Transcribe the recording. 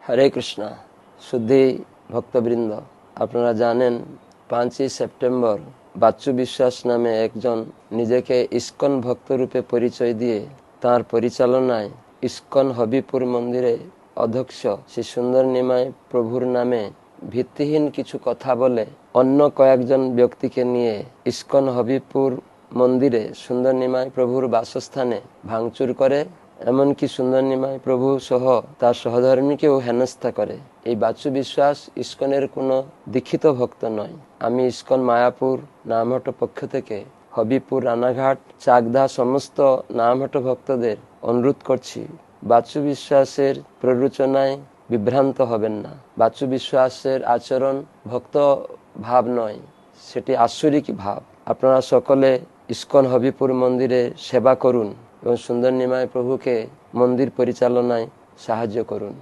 হরে কৃষ্ণ। শুদ্ধি ভক্তবৃন্দ, আপনারা জানেন 5ই সেপ্টেম্বর বাচ্চু বিশ্বাস নামে একজন নিজেকে ইস্কন ভক্তরূপে পরিচয় দিয়ে তার পরিচালনায় ইস্কন হবিপুর মন্দিরে অধ্যক্ষ শ্রী সুন্দর নিমাই প্রভুর নামে ভিত্তিহীন কিছু কথা বলে অন্য কয়েকজন ব্যক্তিকে নিয়ে ইস্কন হবিপুর মন্দিরে সুন্দর নিমাই প্রভুর বাসস্থানে ভাঙচুর করে, এমনকি সুন্দর নিমাই প্রভু সহ তার সহধর্মীকেও হেনস্থা করে। এই বাচ্চু বিশ্বাস ইস্কনের কোনো দীক্ষিত ভক্ত নয়। আমি ইস্কন মায়াপুর নামহট্ট পক্ষ থেকে হবিপুর, রানাঘাট, চাকদা সমস্ত নামহট্ট ভক্তদের অনুরোধ করছি, বাচ্চু বিশ্বাসের প্ররোচনায় বিভ্রান্ত হবেন না। বাচ্চু বিশ্বাসের আচরণ ভক্ত ভাব নয়, সেটি আসরিক ভাব। আপনারা সকলে ইস্কন হবিপুর মন্দিরে সেবা করুন এবং সুন্দর নিমাই প্রভুকে মন্দির পরিচালনায় সাহায্য করুন।